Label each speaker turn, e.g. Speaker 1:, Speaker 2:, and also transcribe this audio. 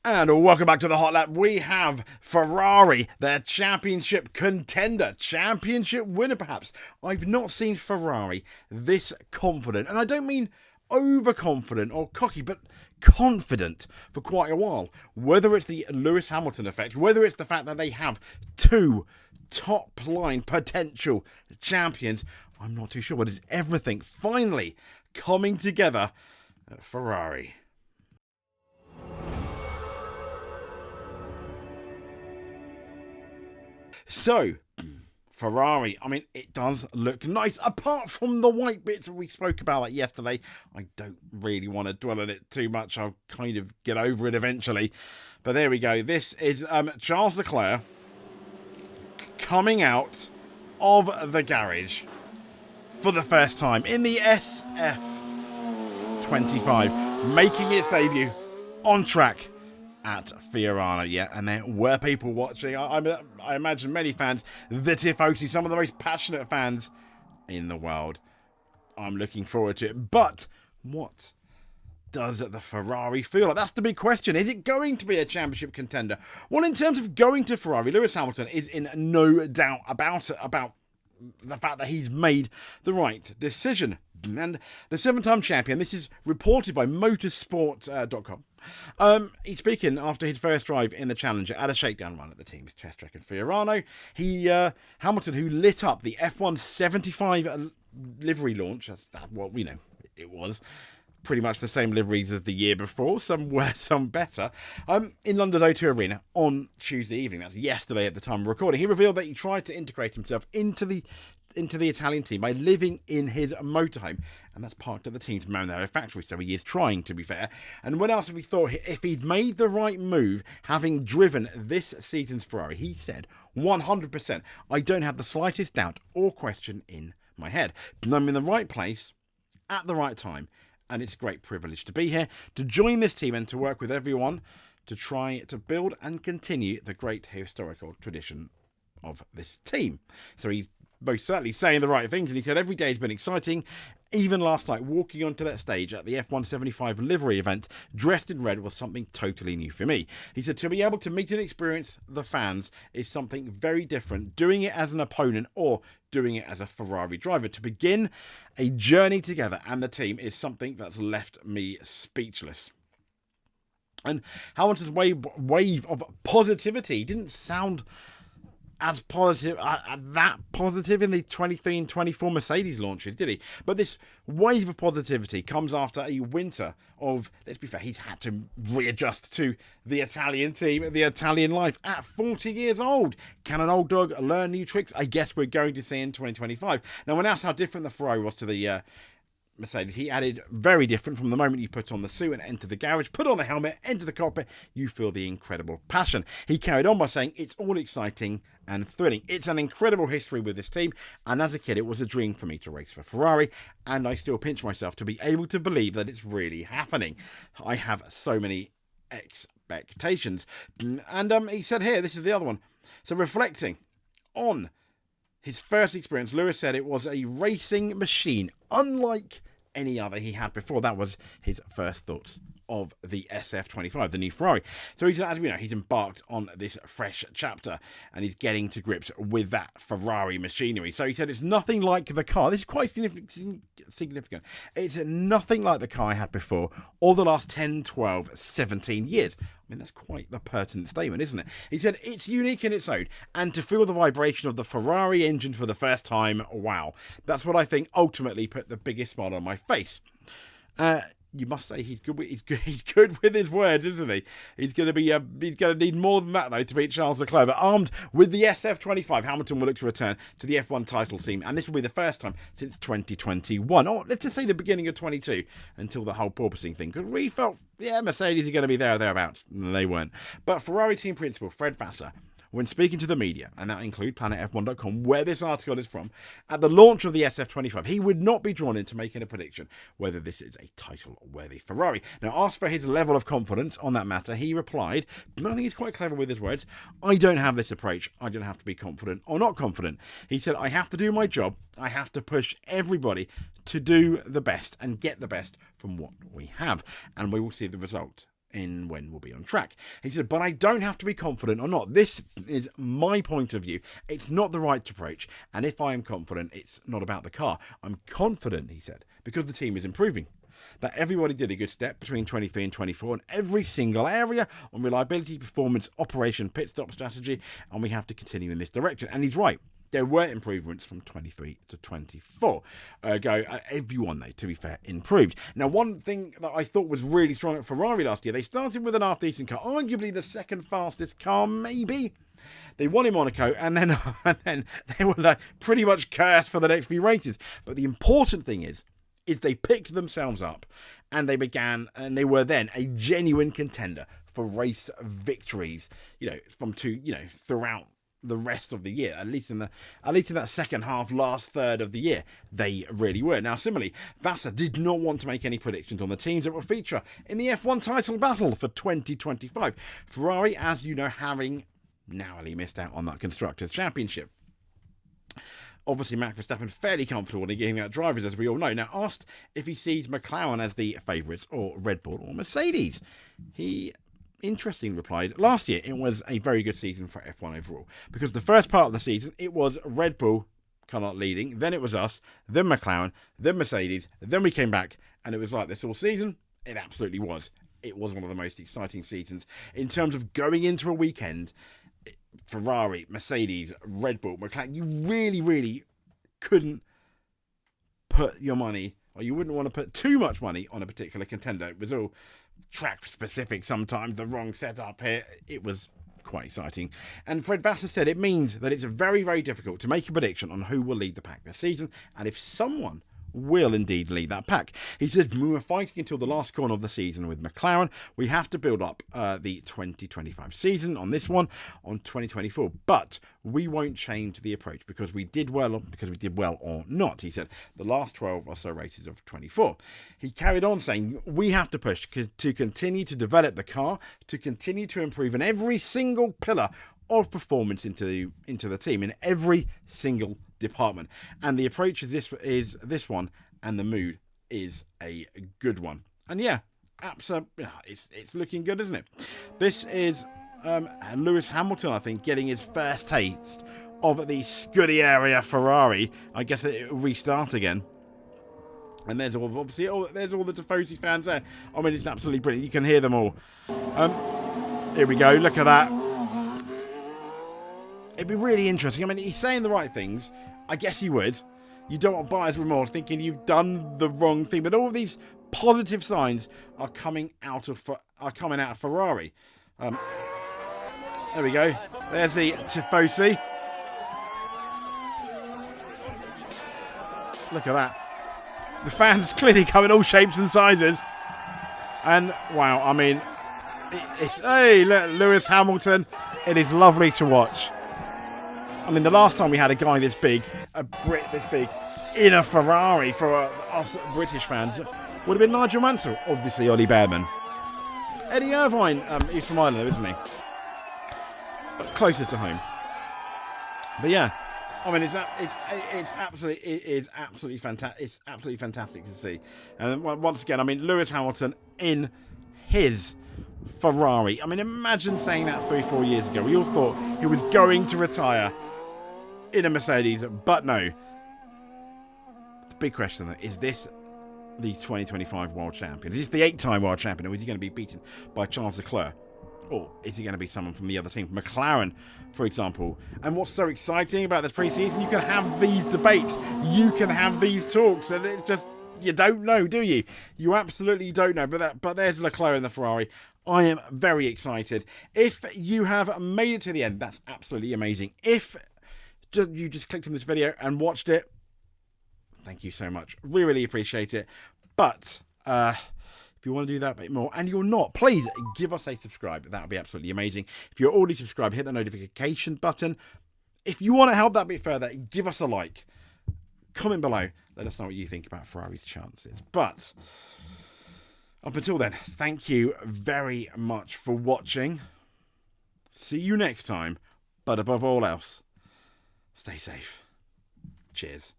Speaker 1: And welcome back to the Hot Lap. We have Ferrari, their championship contender, championship winner perhaps. I've not seen Ferrari this confident, and I don't mean overconfident or cocky, but confident for quite a while. Whether it's the Lewis Hamilton effect, whether it's the fact that they have two top-line potential champions, I'm not too sure. But it's everything finally coming together at Ferrari. So, Ferrari, I mean, it does look nice. Apart from the white bits that we spoke about like yesterday, I don't really want to dwell on it too much. I'll kind of get over it eventually. But there we go. This is Charles Leclerc coming out of the garage for the first time in the SF25, making its debut on track at Fiorano. Yeah, and there were people watching. I imagine many fans, the Tifosi, some of the most passionate fans in the world. I'm looking forward to it. But what does the Ferrari feel like? That's the big question. Is it going to be a championship contender? Well, in terms of going to Ferrari, Lewis Hamilton is in no doubt about the fact that he's made the right decision. And the seven-time champion, this is reported by motorsport.com. He's speaking after his first drive in the Challenger at a shakedown run at the team's test track in Fiorano. Hamilton, who lit up the F1 75 livery launch, that's what we know it was, pretty much the same liveries as the year before, some worse, some better, in London's O2 Arena on Tuesday evening. That's yesterday at the time of recording. He revealed that he tried to integrate himself into the Italian team by living in his motorhome, and that's parked at the team's Maranello factory, so he is trying, to be fair. And when asked if he thought if he'd made the right move having driven this season's Ferrari, he said 100%. I don't have the slightest doubt or question in my head. I'm in the right place at the right time, and it's a great privilege to be here, to join this team and to work with everyone to try to build and continue the great historical tradition of this team. So he's most certainly saying the right things, and he said every day has been exciting. Even last night, walking onto that stage at the F175 livery event, dressed in red, was something totally new for me. He said to be able to meet and experience the fans is something very different, doing it as an opponent or doing it as a Ferrari driver. To begin a journey together and the team is something that's left me speechless. And Hamilton's wave of positivity didn't sound as positive, that positive in the 23 and 24 Mercedes launches, did he? But this wave of positivity comes after a winter of, let's be fair, he's had to readjust to the Italian team, the Italian life at 40 years old. Can an old dog learn new tricks? I guess we're going to see in 2025. Now, when asked how different the Ferrari was to the Mercedes, he added, very different. From the moment you put on the suit and enter the garage, put on the helmet, enter the cockpit, you feel the incredible passion. He carried on by saying, it's all exciting and thrilling. It's an incredible history with this team, and as a kid it was a dream for me to race for Ferrari, and I still pinch myself to be able to believe that it's really happening. I have so many expectations. And he said here, this is the other one. So reflecting on his first experience, Lewis said it was a racing machine, unlike any other he had before. That was his first thoughts of the SF25, the new Ferrari. So he's, as we know, he's embarked on this fresh chapter and he's getting to grips with that Ferrari machinery. So he said it's nothing like the car. This is quite significant. It's nothing like the car I had before or the last 10, 12, 17 years. I mean, that's quite the pertinent statement, isn't it? He said it's unique in its own, and to feel the vibration of the Ferrari engine for the first time, wow. That's what I think ultimately put the biggest smile on my face. You must say he's good with his words, isn't he? He's going to need more than that though to beat Charles Leclerc. But armed with the SF25, Hamilton will look to return to the F1 title team, and this will be the first time since 2021, or let's just say the beginning of 22, until the whole porpoising thing. Because we felt, yeah, Mercedes are going to be there or thereabouts. They weren't. But Ferrari team principal Fred Vassar, when speaking to the media, and that include PlanetF1.com, where this article is from, at the launch of the SF25, he would not be drawn into making a prediction whether this is a title-worthy Ferrari. Now, asked for his level of confidence on that matter, he replied, and I think he's quite clever with his words, I don't have this approach. I don't have to be confident or not confident. He said, I have to do my job. I have to push everybody to do the best and get the best from what we have. And we will see the result in when we'll be on track. He said, but I don't have to be confident or not. This is my point of view. It's not the right approach. And if I am confident, it's not about the car. I'm confident, he said, because the team is improving. That everybody did a good step between 23 and 24 in every single area on reliability, performance, operation, pit stop strategy, and we have to continue in this direction. And he's right. There were improvements from 23 to 24. Everyone, though, to be fair, improved. Now, one thing that I thought was really strong at Ferrari last year, they started with an half-decent car, arguably the second fastest car, maybe. They won in Monaco, and then they were pretty much cursed for the next few races. But the important thing is they picked themselves up, and they were then a genuine contender for race victories, throughout the rest of the year, at least in that second half, last third of the year, they really were. Now, similarly, Vassar did not want to make any predictions on the teams that will feature in the F1 title battle for 2025. Ferrari, as you know, having narrowly missed out on that Constructors' Championship. Obviously, Max Verstappen fairly comfortable in getting out drivers, as we all know. Now, asked if he sees McLaren as the favourites or Red Bull or Mercedes, he interestingly replied, last year it was a very good season for F1 overall, because the first part of the season it was Red Bull kind of leading, then it was us, then McLaren, then Mercedes, then we came back, and it was like this all season. It absolutely was. It was one of the most exciting seasons in terms of going into a weekend. Ferrari, Mercedes, Red Bull, McLaren, you really, really couldn't put your money, or you wouldn't want to put too much money on a particular contender. It was all track specific, sometimes the wrong setup here. It was quite exciting. And Fred Vassar said it means that it's very, very difficult to make a prediction on who will lead the pack this season, and if someone will indeed lead that pack. He said, we were fighting until the last corner of the season with McLaren. We have to build up the 2025 season on this one, on 2024. But we won't change the approach because we did well or not. He said, the last 12 or so races of 24. He carried on saying, we have to push to continue to develop the car, to continue to improve in every single pillar of performance into the team, in every single department. And the approach is this one, and the mood is a good one. And yeah, absolutely, it's looking good, isn't it? This is Lewis Hamilton, I think, getting his first taste of the Scuderia Ferrari. I guess it will restart again. And there's all the Tifosi fans there. I mean, it's absolutely brilliant. You can hear them all. Here we go. Look at that. It'd be really interesting. I mean, he's saying the right things. I guess he would. You don't want buyer's remorse, thinking you've done the wrong thing. But all of these positive signs are coming out of Ferrari. There we go. There's the Tifosi. Look at that. The fans clearly come in all shapes and sizes. And wow, I mean, hey, look, Lewis Hamilton. It is lovely to watch. I mean, the last time we had a guy this big, a Brit this big, in a Ferrari for us British fans would have been Nigel Mansell, obviously Ollie Bearman. Eddie Irvine, he's from Ireland, isn't he? But closer to home. But yeah, I mean, it's absolutely fantastic. It's absolutely fantastic to see. And once again, I mean, Lewis Hamilton in his Ferrari. I mean, imagine saying that 3-4 years ago. We all thought he was going to retire in a Mercedes, but no. The big question, though, is this the 2025 world champion? Is this the 8-time world champion, or is he going to be beaten by Charles Leclerc? Or is he going to be someone from the other team, McLaren, for example? And what's so exciting about this pre-season, you can have these debates, you can have these talks, and it's just, you don't know, do you? You absolutely don't know. But there's Leclerc in the Ferrari. I am very excited. If you have made it to the end, that's absolutely amazing. If you just clicked on this video and watched it, thank you so much. Really, really appreciate it. But if you want to do that a bit more, and you're not, please give us a subscribe. That would be absolutely amazing. If you're already subscribed, hit the notification button. If you want to help that bit further, give us a like. Comment below. Let us know what you think about Ferrari's chances. But up until then, thank you very much for watching. See you next time. But above all else, stay safe. Cheers.